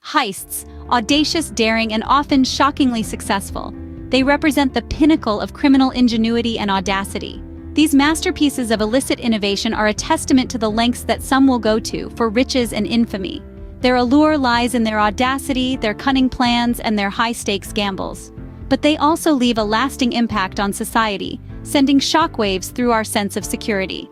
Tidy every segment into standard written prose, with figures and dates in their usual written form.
Heists, audacious, daring, and often shockingly successful. They represent the pinnacle of criminal ingenuity and audacity. These masterpieces of illicit innovation are a testament to the lengths that some will go to for riches and infamy. Their allure lies in their audacity, their cunning plans, and their high-stakes gambles. But they also leave a lasting impact on society, sending shockwaves through our sense of security.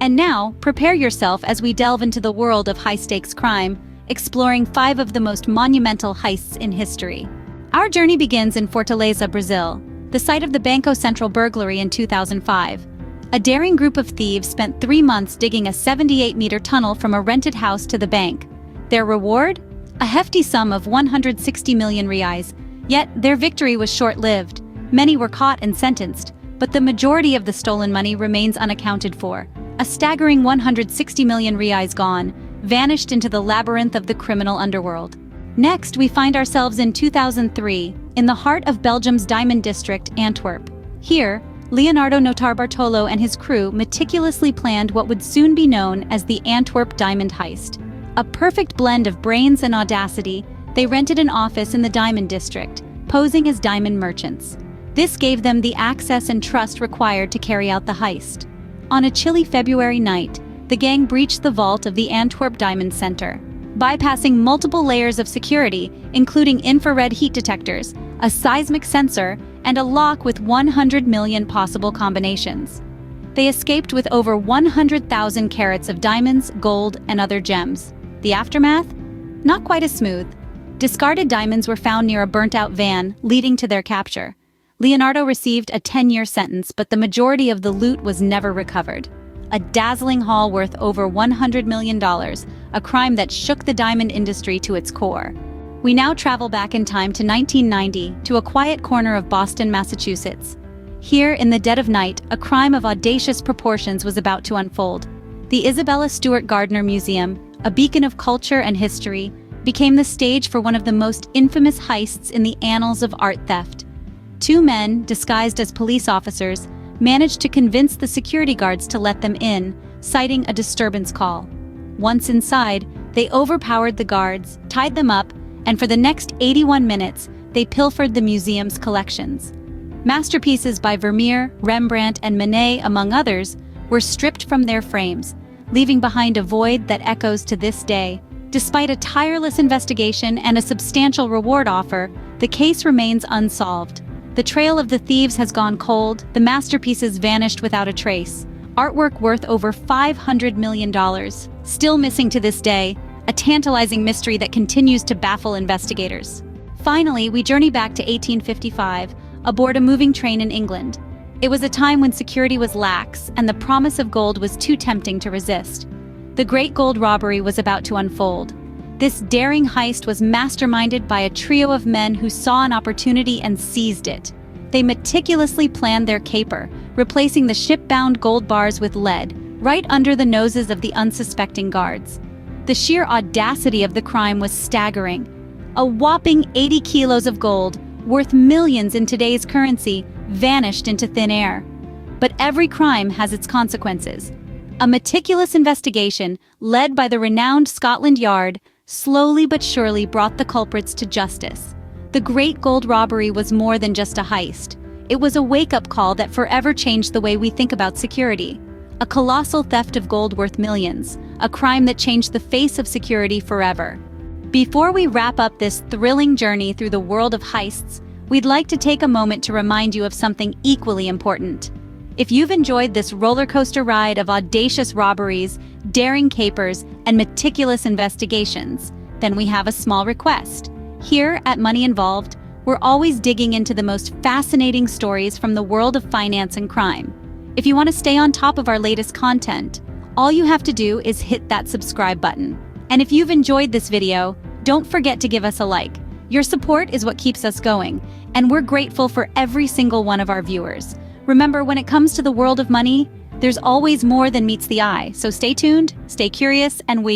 And now, prepare yourself as we delve into the world of high-stakes crime, exploring 5 of the most monumental heists in history. Our journey begins in Fortaleza, Brazil, the site of the Banco Central burglary in 2005. A daring group of thieves spent 3 months digging a 78-meter tunnel from a rented house to the bank. Their reward? A hefty sum of 160 million reais. Yet, their victory was short-lived. Many were caught and sentenced, but the majority of the stolen money remains unaccounted for. A staggering 160 million reais gone, vanished into the labyrinth of the criminal underworld. Next, we find ourselves in 2003, in the heart of Belgium's Diamond District, Antwerp. Here, Leonardo Notarbartolo and his crew meticulously planned what would soon be known as the Antwerp Diamond Heist. A perfect blend of brains and audacity, they rented an office in the Diamond District, posing as diamond merchants. This gave them the access and trust required to carry out the heist. On a chilly February night, the gang breached the vault of the Antwerp Diamond Center, bypassing multiple layers of security, including infrared heat detectors, a seismic sensor, and a lock with 100 million possible combinations. They escaped with over 100,000 carats of diamonds, gold, and other gems. The aftermath? Not quite as smooth. Discarded diamonds were found near a burnt-out van, leading to their capture. Leonardo received a 10-year sentence, but the majority of the loot was never recovered. A dazzling haul worth over $100 million, a crime that shook the diamond industry to its core. We now travel back in time to 1990, to a quiet corner of Boston, Massachusetts. Here, in the dead of night, a crime of audacious proportions was about to unfold. The Isabella Stewart Gardner Museum, a beacon of culture and history, became the stage for one of the most infamous heists in the annals of art theft. 2 men, disguised as police officers, managed to convince the security guards to let them in, citing a disturbance call. Once inside, they overpowered the guards, tied them up, and for the next 81 minutes, they pilfered the museum's collections. Masterpieces by Vermeer, Rembrandt, and Manet, among others, were stripped from their frames, leaving behind a void that echoes to this day. Despite a tireless investigation and a substantial reward offer, the case remains unsolved. The trail of the thieves has gone cold, the masterpieces vanished without a trace. Artwork worth over $500 million, still missing to this day, a tantalizing mystery that continues to baffle investigators. Finally, we journey back to 1855, aboard a moving train in England. It was a time when security was lax, and the promise of gold was too tempting to resist. The Great Gold Robbery was about to unfold. This daring heist was masterminded by a trio of men who saw an opportunity and seized it. They meticulously planned their caper, replacing the ship-bound gold bars with lead, right under the noses of the unsuspecting guards. The sheer audacity of the crime was staggering. A whopping 80 kilos of gold, worth millions in today's currency, vanished into thin air. But every crime has its consequences. A meticulous investigation, led by the renowned Scotland Yard, slowly but surely brought the culprits to justice. The Great Gold Robbery was more than just a heist. It was a wake-up call that forever changed the way we think about security. A colossal theft of gold worth millions, a crime that changed the face of security forever. Before we wrap up this thrilling journey through the world of heists, we'd like to take a moment to remind you of something equally important. If you've enjoyed this roller coaster ride of audacious robberies, daring capers, and meticulous investigations, then we have a small request. Here at Money Involved, we're always digging into the most fascinating stories from the world of finance and crime. If you want to stay on top of our latest content, all you have to do is hit that subscribe button. And if you've enjoyed this video, don't forget to give us a like. Your support is what keeps us going, and we're grateful for every single one of our viewers. Remember, when it comes to the world of money, there's always more than meets the eye, so stay tuned, stay curious, and we